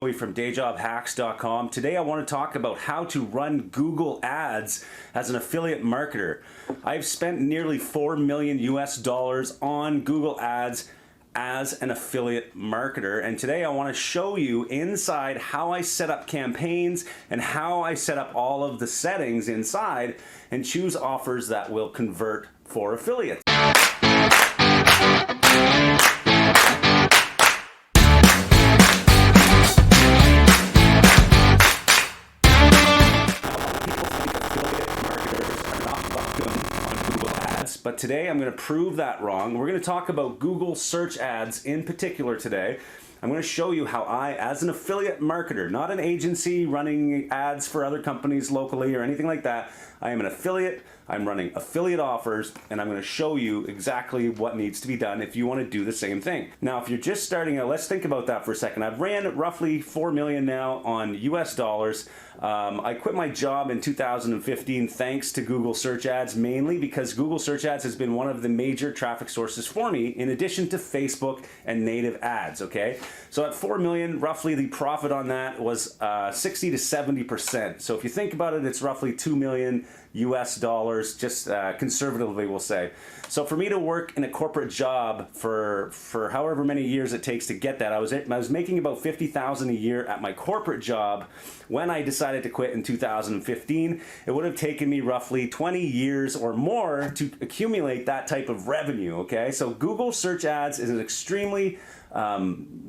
From dayjobhacks.com. Today I want to talk about how to run Google ads as an affiliate marketer. I've spent nearly $4 million on Google ads as an affiliate marketer, and today I want to show you inside how I set up campaigns and how I set up all of the settings inside and choose offers that will convert for affiliates. But today I'm going to prove that wrong. We're going to talk about Google search ads in particular today. I'm going to show you how I, as an affiliate marketer, not an agency running ads for other companies locally or anything like that, I am an affiliate, I'm running affiliate offers, and I'm going to show you exactly what needs to be done if you want to do the same thing. Now, if you're just starting out, let's think about that for a second. I've ran roughly $4 million now on US dollars. I quit my job in 2015 thanks to Google search ads, mainly because Google search ads has been one of the major traffic sources for me, in addition to Facebook and native ads, okay? So at 4 million, roughly the profit on that was 60 to 70%. So if you think about it, it's roughly 2 million US dollars, just conservatively we'll say. So for me to work in a corporate job for however many years it takes to get that, I was making about $50,000 a year at my corporate job when I decided to quit in 2015. It would have taken me roughly 20 years or more to accumulate that type of revenue, okay? So Google search ads is an extremely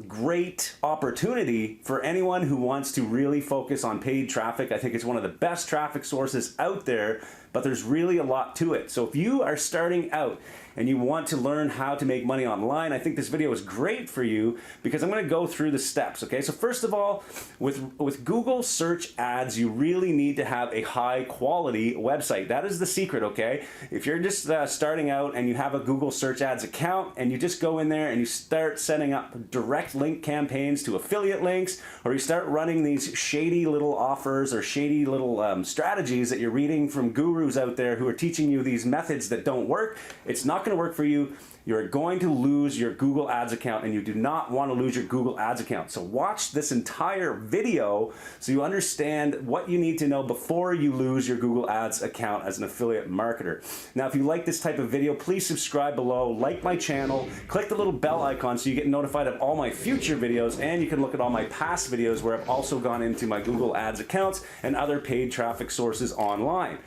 great opportunity for anyone who wants to really focus on paid traffic. I think it's one of the best traffic sources out there, but there's really a lot to it. So if you are starting out and you want to learn how to make money online, I think this video is great for you because I'm going to go through the steps, okay? So first of all, with Google search ads, you really need to have a high quality website. That is the secret, okay? If you're just starting out and you have a Google search ads account and you just go in there and you start setting up direct link campaigns to affiliate links, or you start running these shady little offers or shady little strategies that you're reading from gurus out there who are teaching you these methods that don't work, it's not going to work for you. You're going to lose your Google Ads account, and you do not want to lose your Google Ads account. So watch this entire video so you understand what you need to know before you lose your Google Ads account as an affiliate marketer. Now, if you like this type of video, please subscribe below, like my channel, click the little bell icon so you get notified of all my future videos, and you can look at all my past videos where I've also gone into my Google Ads accounts and other paid traffic sources online.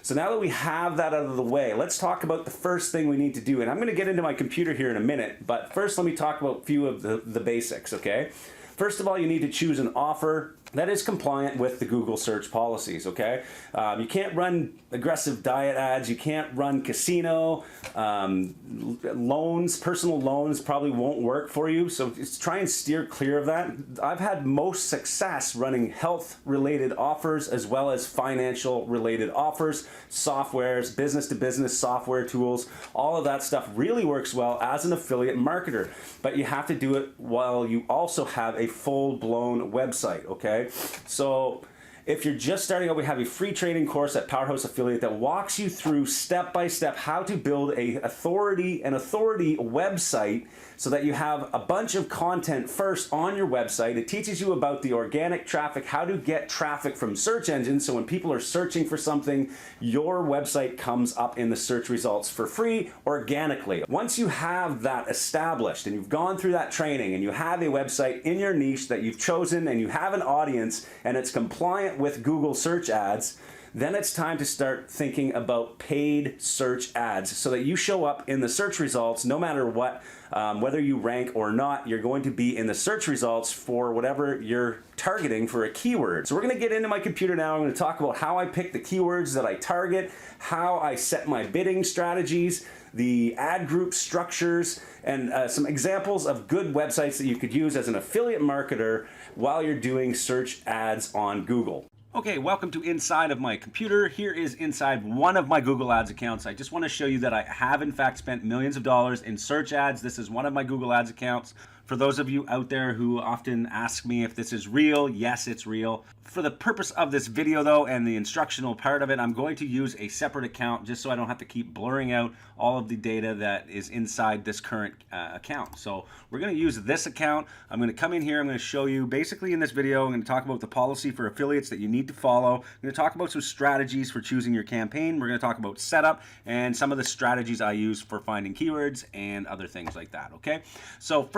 So now that we have that out of the way, let's talk about the first thing we need to do. And I'm going to get into my computer here in a minute, but first let me talk about a few of the basics, okay? First of all, you need to choose an offer that is compliant with the Google search policies, okay? You can't run aggressive diet ads, you can't run casino, loans, personal loans probably won't work for you, so just try and steer clear of that. I've had most success running health-related offers as well as financial-related offers, softwares, business-to-business software tools, all of that stuff really works well as an affiliate marketer, but you have to do it while you also have a full-blown website, okay? So if you're just starting out, we have a free training course at Powerhouse Affiliate that walks you through step-by-step how to build an authority website so that you have a bunch of content first on your website. It teaches you about the organic traffic, how to get traffic from search engines, so when people are searching for something, your website comes up in the search results for free organically. Once you have that established and you've gone through that training and you have a website in your niche that you've chosen and you have an audience and it's compliant with Google search ads, then it's time to start thinking about paid search ads so that you show up in the search results no matter what, whether you rank or not, you're going to be in the search results for whatever you're targeting for a keyword. So we're going to get into my computer now. I'm going to talk about how I pick the keywords that I target, how I set my bidding strategies, the ad group structures, and some examples of good websites that you could use as an affiliate marketer while you're doing search ads on Google. Okay, welcome to inside of my computer. Here is inside one of my Google Ads accounts. I just want to show you that I have in fact spent millions of dollars in search ads. This is one of my Google Ads accounts For those of you out there who often ask me if this is real, yes, it's real. For the purpose of this video though, and the instructional part of it, I'm going to use a separate account just so I don't have to keep blurring out all of the data that is inside this current account. So we're going to use this account. I'm going to come in here. I'm going to show you basically in this video, I'm going to talk about the policy for affiliates that you need to follow. I'm going to talk about some strategies for choosing your campaign. We're going to talk about setup and some of the strategies I use for finding keywords and other things like that. Okay. So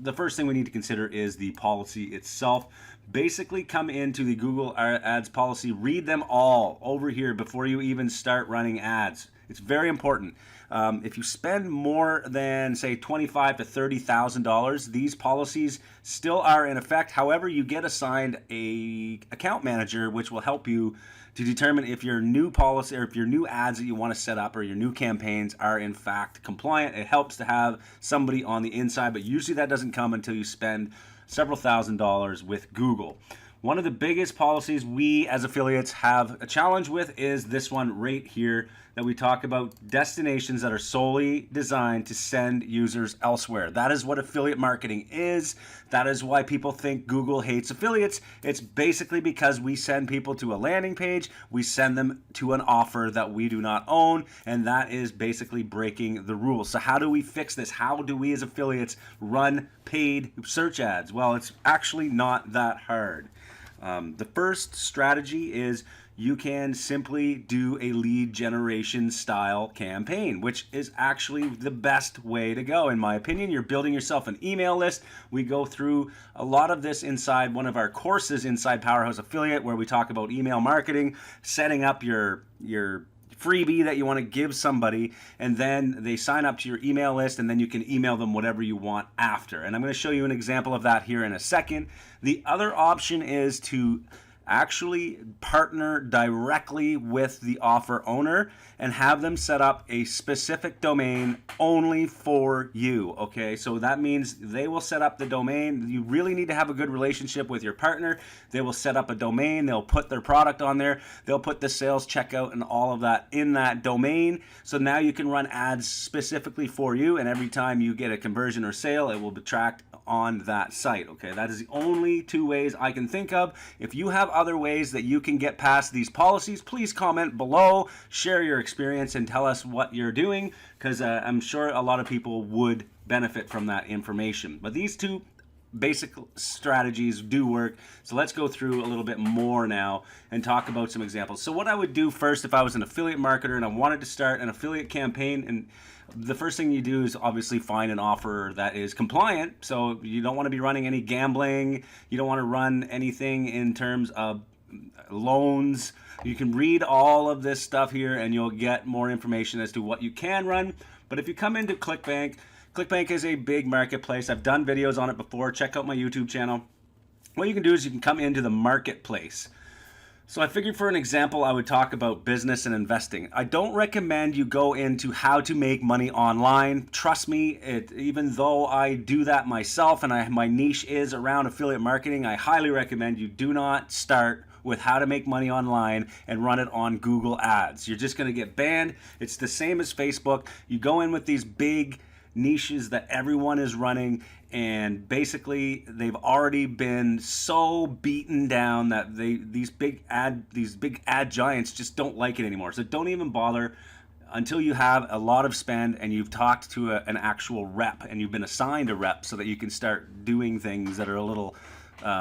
the first thing we need to consider is the policy itself. Basically come into the Google Ads policy, read them all over here before you even start running ads. It's very important. If you spend more than say $25,000 to $30,000, these policies still are in effect. However, you get assigned a account manager, which will help you to determine if your new policy or if your new ads that you want to set up or your new campaigns are in fact compliant. It helps to have somebody on the inside, but usually that doesn't come until you spend several $1,000s with Google. One of the biggest policies we as affiliates have a challenge with is this one right here that we talk about: destinations that are solely designed to send users elsewhere. That is what affiliate marketing is. That is why people think Google hates affiliates. It's basically because we send people to a landing page, we send them to an offer that we do not own, and that is basically breaking the rules. So how do we fix this? How do we as affiliates run paid search ads? Well, it's actually not that hard. The first strategy is you can simply do a lead generation style campaign, which is actually the best way to go, in my opinion. You're building yourself an email list. We go through a lot of this inside one of our courses inside Powerhouse Affiliate, where we talk about email marketing, setting up your freebie that you want to give somebody, and then they sign up to your email list, and then you can email them whatever you want after. And I'm going to show you an example of that here in a second. The other option is to actually partner directly with the offer owner and have them set up a specific domain only for you. Okay, so that means they will set up the domain. You really need to have a good relationship with your partner. They will set up a domain, they'll put their product on there, they'll put the sales checkout and all of that in that domain. So now you can run ads specifically for you, and every time you get a conversion or sale, it will be tracked on that site. Okay, that is the only two ways I can think of. If you have other ways that you can get past these policies, please comment below, share your experience, and tell us what you're doing, because I'm sure a lot of people would benefit from that information. But these two basic strategies do work. So let's go through a little bit more now and talk about some examples. So what I would do first if I was an affiliate marketer and I wanted to start an affiliate campaign, and the first thing you do is obviously find an offer that is compliant. So you don't want to be running any gambling. You don't want to run anything in terms of loans. You can read all of this stuff here and you'll get more information as to what you can run. But if you come into ClickBank, ClickBank is a big marketplace. I've done videos on it before. Check out my YouTube channel. What you can do is you can come into the marketplace. So I figured for an example, I would talk about business and investing. I don't recommend you go into how to make money online. Trust me, even though I do that myself and my niche is around affiliate marketing, I highly recommend you do not start with how to make money online and run it on Google Ads. You're just going to get banned. It's the same as Facebook. You go in with these big niches that everyone is running, and basically they've already been so beaten down that these big ad giants just don't like it anymore. So don't even bother until you have a lot of spend and you've talked to an actual rep and you've been assigned a rep, so that you can start doing things that are a little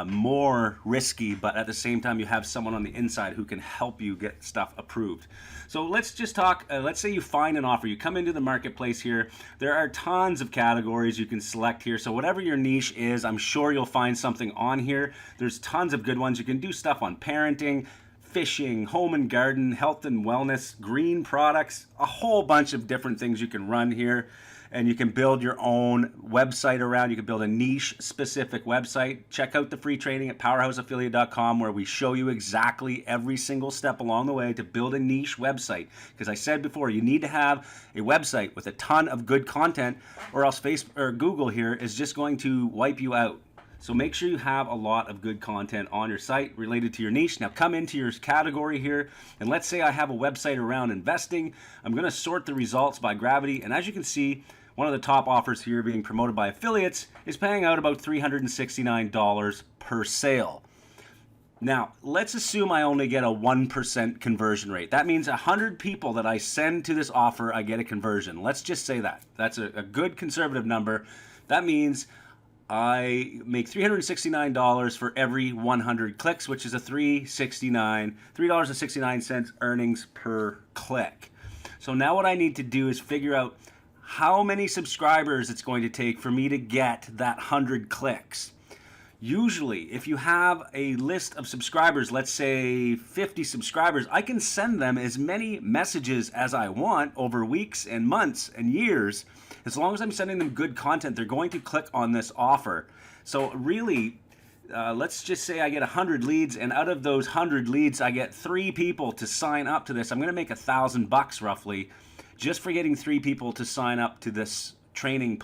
more risky, but at the same time you have someone on the inside who can help you get stuff approved. So let's just talk, let's say you find an offer, you come into the marketplace here, there are tons of categories you can select here. So whatever your niche is, I'm sure you'll find something on here. There's tons of good ones. You can do stuff on parenting, fishing, home and garden, health and wellness, green products, a whole bunch of different things you can run here. And you can build your own website around. You can build a niche specific website. Check out the free training at powerhouseaffiliate.com, where we show you exactly every single step along the way to build a niche website. Because I said before, you need to have a website with a ton of good content, or else Facebook or Google here is just going to wipe you out. So make sure you have a lot of good content on your site related to your niche. Now come into your category here, and let's say I have a website around investing. I'm going to sort the results by gravity, and as you can see, one of the top offers here being promoted by affiliates, is paying out about $369 per sale. Now, let's assume I only get a 1% conversion rate. That means 100 people that I send to this offer, I get a conversion. Let's just say that. That's a good conservative number. That means I make $369 for every 100 clicks, which is a $3.69 earnings per click. So now what I need to do is figure out how many subscribers it's going to take for me to get that 100 clicks. Usually, if you have a list of subscribers, let's say 50 subscribers, I can send them as many messages as I want over weeks and months and years. As long as I'm sending them good content, they're going to click on this offer. So really, let's just say I get 100 leads, and out of those 100 leads, I get 3 people to sign up to this. I'm going to make $1,000 roughly just for getting 3 people to sign up to this training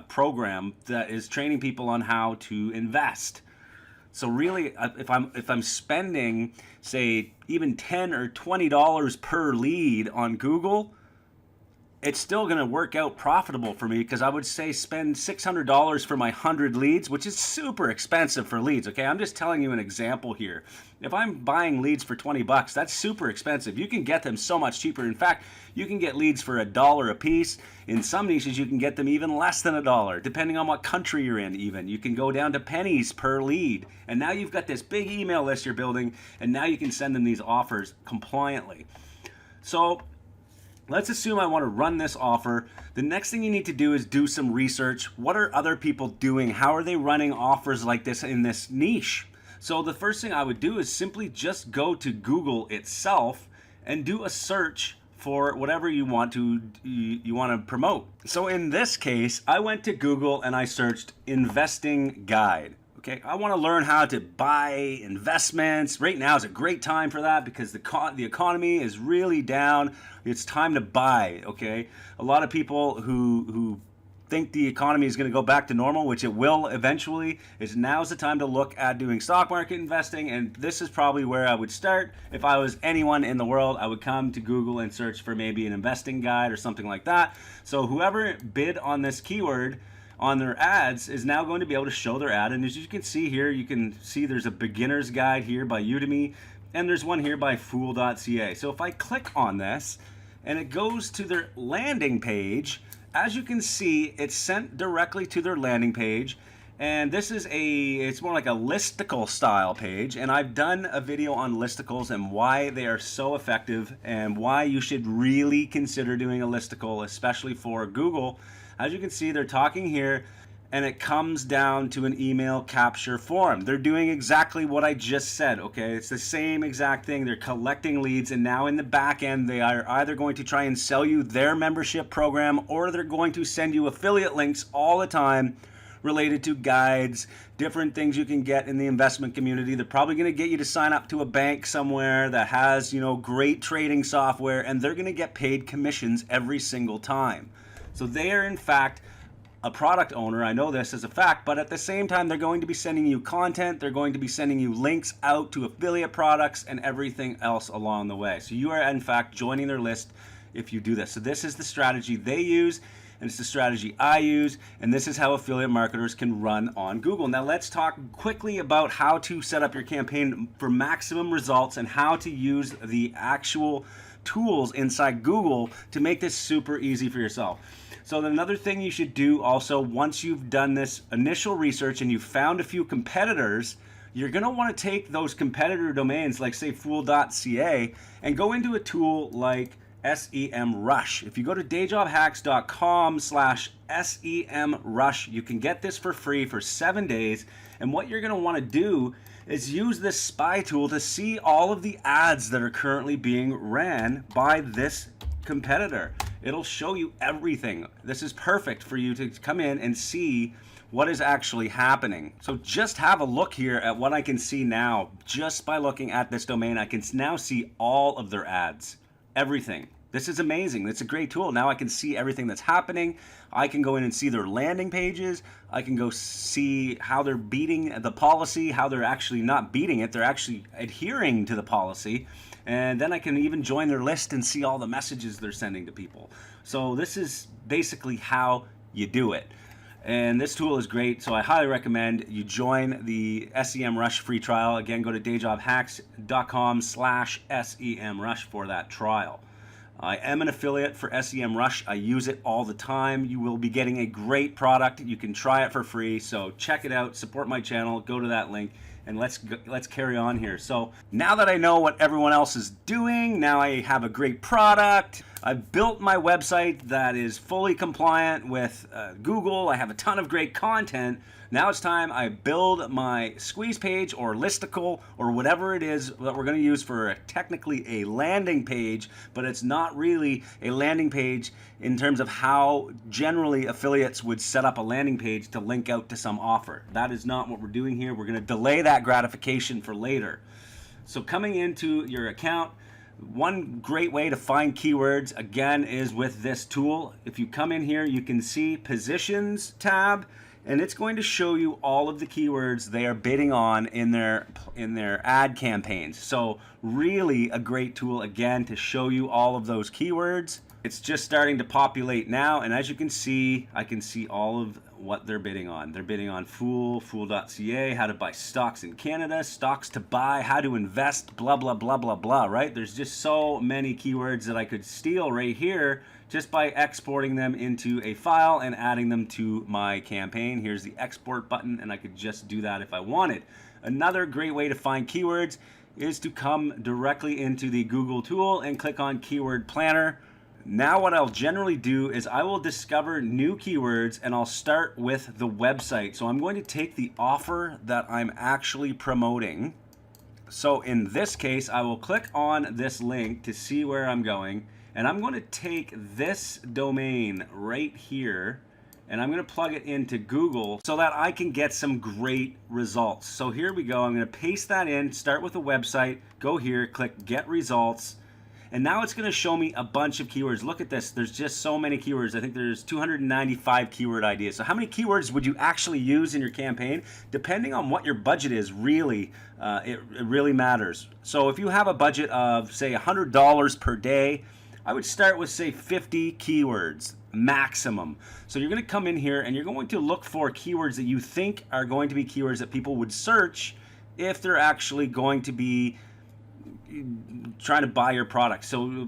program that is training people on how to invest. So really, if I'm spending, say, even $10 or $20 per lead on Google, it's still going to work out profitable for me, because I would say spend $600 for my 100 leads, which is super expensive for leads. Okay, I'm just telling you an example here. If I'm buying leads for $20, that's super expensive. You can get them so much cheaper. In fact, you can get leads for $1 a piece. In some niches, you can get them even less than $1, depending on what country you're in even. You can go down to pennies per lead. And now you've got this big email list you're building, and now you can send them these offers compliantly. So let's assume I want to run this offer. The next thing you need to do is do some research. What are other people doing? How are they running offers like this in this niche? So the first thing I would do is simply just go to Google itself and do a search for whatever you want to promote. So in this case, I went to Google and I searched investing guide. Okay, I want to learn how to buy investments. Right now is a great time for that because the economy is really down. It's time to buy, okay? A lot of people who think the economy is going to go back to normal, which it will eventually, now's the time to look at doing stock market investing, and this is probably where I would start. If I was anyone in the world, I would come to Google and search for maybe an investing guide or something like that. So whoever bid on this keyword on their ads is now going to be able to show their ad. And as you can see here, you can see there's a beginner's guide here by Udemy, and there's one here by fool.ca. So if I click on this and it goes to their landing page, as you can see, it's sent directly to their landing page. And this is it's more like a listicle style page. And I've done a video on listicles and why they are so effective and why you should really consider doing a listicle, especially for Google. As you can see, they're talking here, and it comes down to an email capture form. They're doing exactly what I just said, okay? It's the same exact thing. They're collecting leads, and now in the back end, they are either going to try and sell you their membership program, or they're going to send you affiliate links all the time related to guides, different things you can get in the investment community. They're probably going to get you to sign up to a bank somewhere that has, great trading software, and they're going to get paid commissions every single time. So they are, in fact, a product owner. I know this as a fact, but at the same time, they're going to be sending you content. They're going to be sending you links out to affiliate products and everything else along the way. So you are, in fact, joining their list if you do this. So this is the strategy they use, and it's the strategy I use, and this is how affiliate marketers can run on Google. Now let's talk quickly about how to set up your campaign for maximum results and how to use the actual tools inside Google to make this super easy for yourself. So another thing you should do also, once you've done this initial research and you've found a few competitors, you're going to want to take those competitor domains like say fool.ca and go into a tool like SEMrush. If you go to dayjobhacks.com/SEMrush, you can get this for free for 7 days. And what you're going to want to do is use this spy tool to see all of the ads that are currently being ran by this competitor. It'll show you everything. This is perfect for you to come in and see what is actually happening. So just have a look here at what I can see now. Just by looking at this domain, I can now see all of their ads, everything. This is amazing. It's a great tool. Now I can see everything that's happening. I can go in and see their landing pages. I can go see how they're beating the policy, how they're actually not beating it. They're actually adhering to the policy. And then I can even join their list and see all the messages they're sending to people. So this is basically how you do it. And this tool is great, so I highly recommend you join the SEMrush free trial. Again, go to dayjobhacks.com/SEMrush for that trial. I am an affiliate for SEMrush. I use it all the time. You will be getting a great product. You can try it for free, so check it out, support my channel, go to that link, and let's carry on here. So now that I know what everyone else is doing, now I have a great product. I've built my website that is fully compliant with Google. I have a ton of great content. Now it's time I build my squeeze page or listicle or whatever it is that we're going to use for technically a landing page, but it's not really a landing page in terms of how generally affiliates would set up a landing page to link out to some offer. That is not what we're doing here. We're going to delay that gratification for later. So coming into your account, one great way to find keywords, again, is with this tool. If you come in here, you can see Positions tab, and it's going to show you all of the keywords they are bidding on in their ad campaigns. So really a great tool, again, to show you all of those keywords. It's just starting to populate now, and as you can see, I can see all of what they're bidding on. They're bidding on fool.ca, how to buy stocks in Canada, stocks to buy, how to invest, blah, blah, blah, blah, blah, right? There's just so many keywords that I could steal right here just by exporting them into a file and adding them to my campaign. Here's the export button, and I could just do that if I wanted. Another great way to find keywords is to come directly into the Google tool and click on Keyword Planner. Now what I'll generally do is I will discover new keywords, and I'll start with the website. So I'm going to take the offer that I'm actually promoting. So in this case, I will click on this link to see where I'm going, and I'm going to take this domain right here and I'm going to plug it into Google so that I can get some great results. So here we go. I'm going to paste that in, start with a website, go here, click Get Results. And now it's going to show me a bunch of keywords. Look at this. There's just so many keywords. I think there's 295 keyword ideas. So how many keywords would you actually use in your campaign? Depending on what your budget is, really, it really matters. So if you have a budget of, say, $100 per day, I would start with, say, 50 keywords maximum. So you're going to come in here and you're going to look for keywords that you think are going to be keywords that people would search if they're actually going to be trying to buy your product. So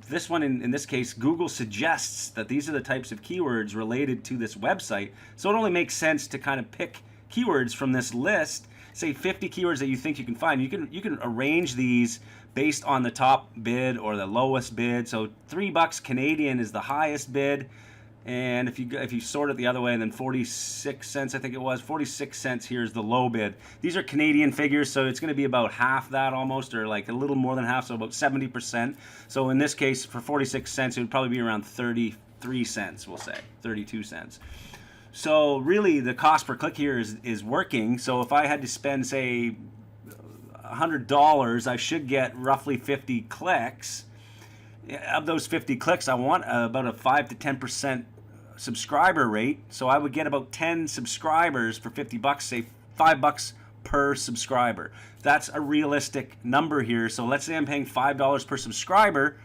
this one, in this case, Google suggests that these are the types of keywords related to this website. So it only makes sense to kind of pick keywords from this list, say 50 keywords that you think you can find. You can arrange these based on the top bid or the lowest bid. So $3 Canadian is the highest bid. And if you sort it the other way, and then 46 cents, I think it was, 46 cents here is the low bid. These are Canadian figures, so it's going to be about half that almost, or like a little more than half, so about 70%. So in this case, for 46 cents, it would probably be around 33 cents, we'll say, 32 cents. So really, the cost per click here is working. So if I had to spend, say, $100, I should get roughly 50 clicks. Of those 50 clicks, I want about a 5 to 10% subscriber rate. So I would get about 10 subscribers for 50 bucks, say $5 per subscriber. That's a realistic number here. So let's say I'm paying $5 per subscriber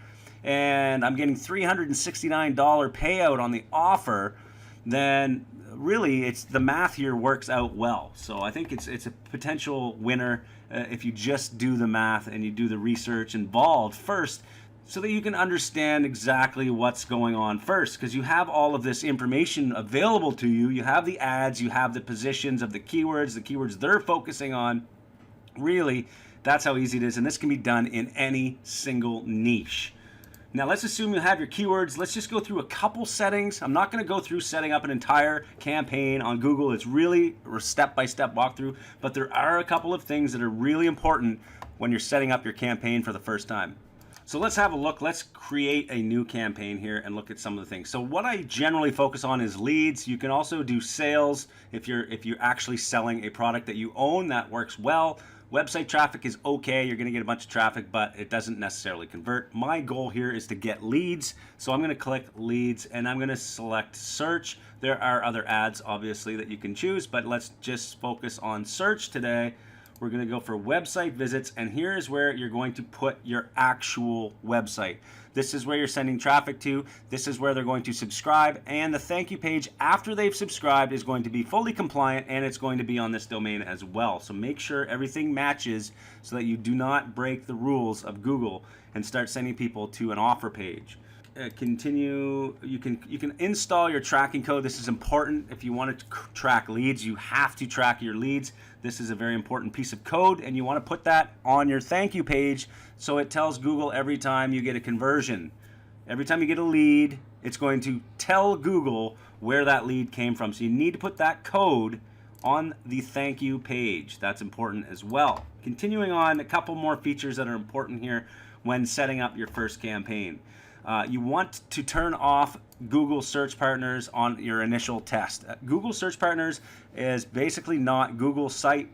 and I'm getting $369 payout on the offer, then really it's the math here works out well. So I think it's a potential winner if you just do the math and you do the research involved first, so that you can understand exactly what's going on first, because you have all of this information available to you. You have the ads, you have the positions of the keywords they're focusing on. Really, that's how easy it is, and this can be done in any single niche. Now let's assume you have your keywords. Let's just go through a couple settings. I'm not going to go through setting up an entire campaign on Google. It's really a step-by-step walkthrough, but there are a couple of things that are really important when you're setting up your campaign for the first time. So let's have a look. Let's create a new campaign here and look at some of the things. So what I generally focus on is leads. You can also do sales if you're actually selling a product that you own. That works well. Website traffic is okay. You're going to get a bunch of traffic, but it doesn't necessarily convert. My goal here is to get leads. So I'm going to click leads and I'm going to select search. There are other ads obviously that you can choose, but let's just focus on search today. We're going to go for website visits, and here is where you're going to put your actual website. This is where you're sending traffic to. This is where they're going to subscribe, and the thank you page after they've subscribed is going to be fully compliant, and it's going to be on this domain as well. So make sure everything matches so that you do not break the rules of Google and start sending people to an offer page. Continue. You can install your tracking code. This is important. If you want to track leads, you have to track your leads. This is a very important piece of code, and you want to put that on your thank you page so it tells Google every time you get a conversion. Every time you get a lead, it's going to tell Google where that lead came from. So you need to put that code on the thank you page. That's important as well. Continuing on, a couple more features that are important here when setting up your first campaign. You want to turn off Google Search Partners on your initial test. Google Search Partners is basically not Google site.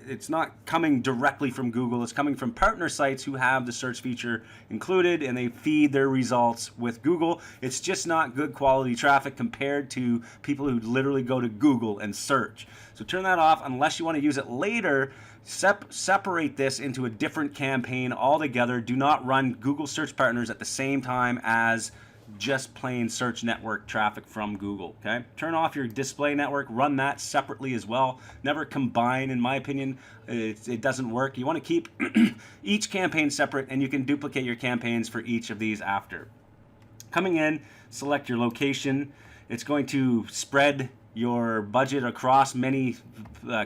It's not coming directly from Google. It's coming from partner sites who have the search feature included, and they feed their results with Google. It's just not good quality traffic compared to people who literally go to Google and search. So turn that off unless you want to use it later. Separate this into a different campaign altogether. Do not run Google Search Partners at the same time as just plain search network traffic from Google. Okay, turn off your display network, run that separately as well. Never combine, in my opinion. It doesn't work. You want to keep each campaign separate, and you can duplicate your campaigns for each of these after. Coming in, select your location. It's going to spread your budget across many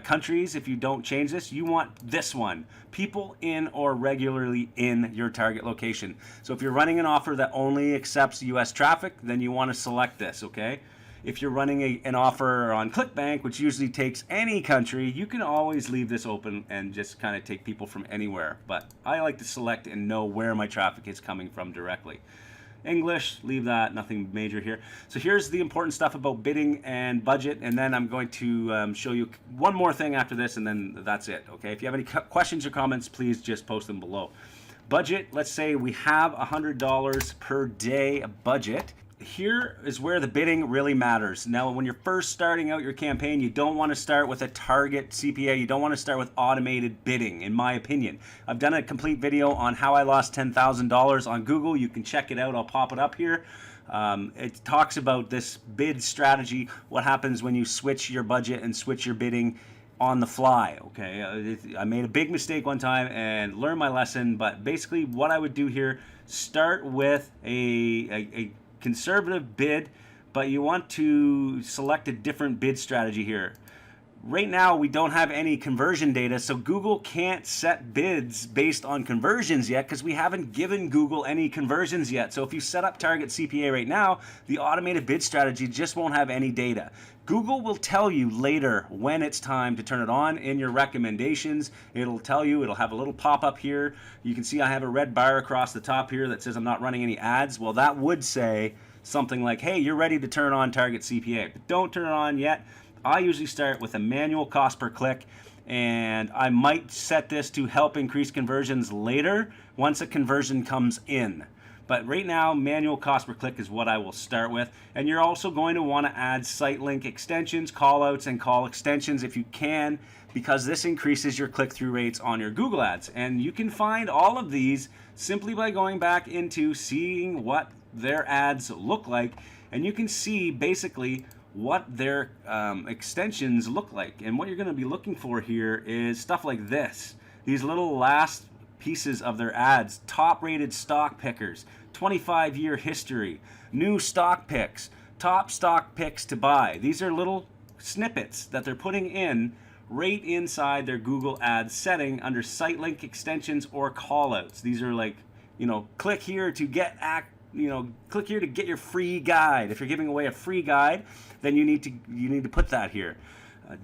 countries. If you don't change this, you want this one: people in or regularly in your target location. So if you're running an offer that only accepts US traffic, then you want to select this, okay? If you're running an offer on ClickBank, which usually takes any country, you can always leave this open and just kind of take people from anywhere. But I like to select and know where my traffic is coming from directly. English, leave that, nothing major here. So here's the important stuff about bidding and budget, and then I'm going to show you one more thing after this, and then that's it, okay? If you have any questions or comments, please just post them below. Budget, let's say we have $100 per day budget. Here is where the bidding really matters. Now, when you're first starting out your campaign, you don't want to start with a target CPA. You don't want to start with automated bidding, in my opinion. I've done a complete video on how I lost $10,000 on Google. You can check it out. I'll pop it up here. It talks about this bid strategy, what happens when you switch your budget and switch your bidding on the fly, okay? I made a big mistake one time and learned my lesson, but basically what I would do here, start with a conservative bid, but you want to select a different bid strategy here. Right now, we don't have any conversion data, so Google can't set bids based on conversions yet because we haven't given Google any conversions yet. So if you set up target CPA right now, the automated bid strategy just won't have any data. Google will tell you later when it's time to turn it on in your recommendations. It'll tell you, it'll have a little pop-up here. You can see I have a red bar across the top here that says I'm not running any ads. Well, that would say something like, hey, you're ready to turn on target CPA, but don't turn it on yet. I usually start with a manual cost per click, and I might set this to help increase conversions later once a conversion comes in. But right now, manual cost per click is what I will start with. And you're also going to want to add site link extensions, callouts, and call extensions if you can, because this increases your click-through rates on your Google ads. And you can find all of these simply by going back into seeing what their ads look like. And you can see basically what their extensions look like. And what you're going to be looking for here is stuff like this. These little last pieces of their ads: top rated stock pickers, 25-year history, new stock picks, top stock picks to buy. These are little snippets that they're putting in right inside their Google Ads setting under site link extensions or callouts. These are like, click here to get click here to get your free guide. If you're giving away a free guide, then you need to put that here.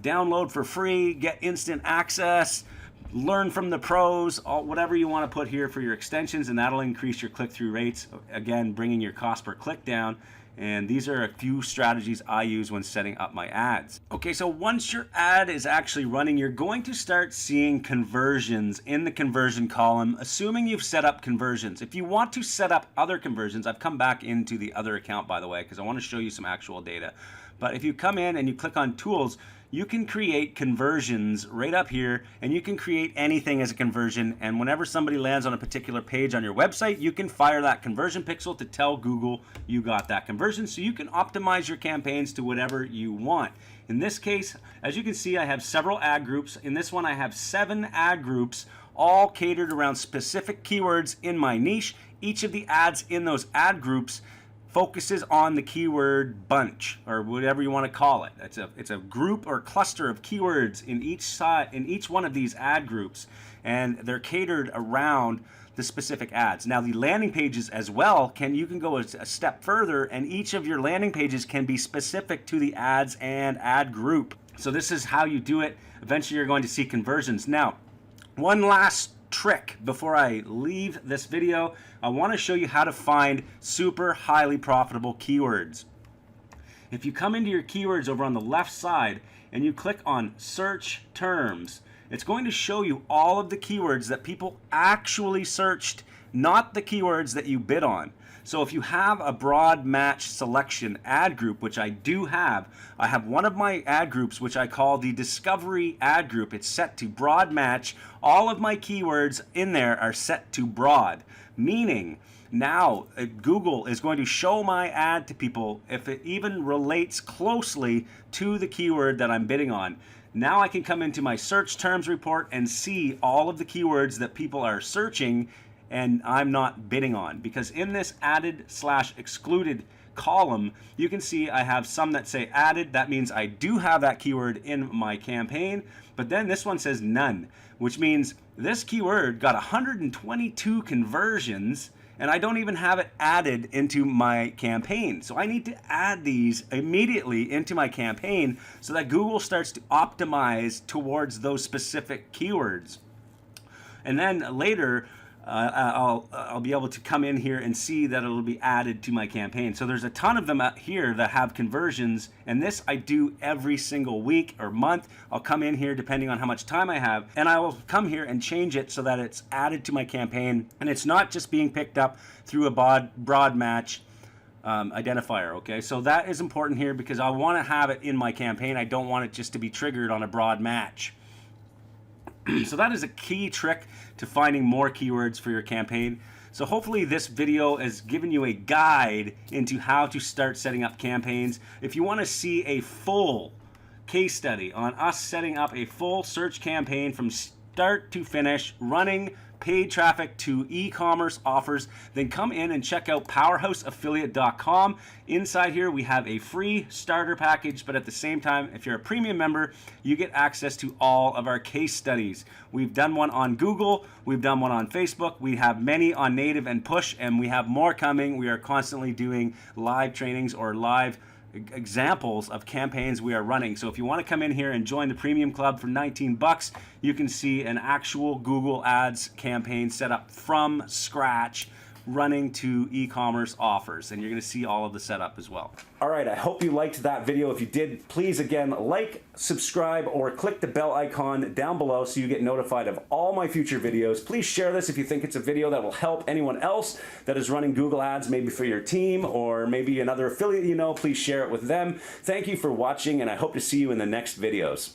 Download for free, get instant access, learn from the pros, whatever you want to put here for your extensions, and that'll increase your click-through rates, again bringing your cost per click down. And these are a few strategies I use when setting up my ads. Okay, so once your ad is actually running, you're going to start seeing conversions in the conversion column, assuming you've set up conversions. If you want to set up other conversions, I've come back into the other account, by the way, because I want to show you some actual data. But if you come in and you click on tools, you can create conversions right up here, and you can create anything as a conversion. And whenever somebody lands on a particular page on your website, you can fire that conversion pixel to tell Google you got that conversion, so you can optimize your campaigns to whatever you want. In this case, as you can see, I have several ad groups. In this one, I have 7 ad groups, all catered around specific keywords in my niche. Each of the ads in those ad groups focuses on the keyword bunch, or whatever you want to call it. It's a group or cluster of keywords in each one of these ad groups, and they're catered around the specific ads. Now the landing pages as well, you can go a step further, and each of your landing pages can be specific to the ads and ad group. So this is how you do it. Eventually you're going to see conversions. Now, one last trick before I leave this video. I want to show you how to find super highly profitable keywords. If you come into your keywords over on the left side and you click on search terms, it's going to show you all of the keywords that people actually searched, not the keywords that you bid on. So if you have a broad match selection ad group, which I do have, I have one of my ad groups which I call the discovery ad group. It's set to broad match. All of my keywords in there are set to broad, meaning now Google is going to show my ad to people if it even relates closely to the keyword that I'm bidding on. Now I can come into my search terms report and see all of the keywords that people are searching and I'm not bidding on, because in this added/excluded column, you can see I have some that say added. That means I do have that keyword in my campaign, but then this one says none, which means this keyword got 122 conversions and I don't even have it added into my campaign. So I need to add these immediately into my campaign so that Google starts to optimize towards those specific keywords. And then later, I'll be able to come in here and see that it'll be added to my campaign. So there's a ton of them out here that have conversions, and this I do every single week or month. I'll come in here depending on how much time I have, and I will come here and change it so that it's added to my campaign, and it's not just being picked up through a broad match identifier. Okay, so that is important here because I want to have it in my campaign. I don't want it just to be triggered on a broad match. So that is a key trick to finding more keywords for your campaign. So hopefully this video has given you a guide into how to start setting up campaigns. If you want to see a full case study on us setting up a full search campaign from start to finish, running paid traffic to e-commerce offers, then come in and check out powerhouseaffiliate.com. Inside here we have a free starter package, but at the same time, if you're a premium member, you get access to all of our case studies. We've done one on Google, we've done one on Facebook, we have many on native and push, and we have more coming. We are constantly doing live trainings or live examples of campaigns we are running. So if you want to come in here and join the premium club for 19 bucks, you can see an actual Google Ads campaign set up from scratch, running to e-commerce offers, and you're going to see all of the setup as well. All right, I hope you liked that video. If you did, please again like, subscribe, or click the bell icon down below so you get notified of all my future videos. Please share this if you think it's a video that will help anyone else that is running Google Ads, maybe for your team or maybe another affiliate you know. Please share it with them. Thank you for watching, and I hope to see you in the next videos.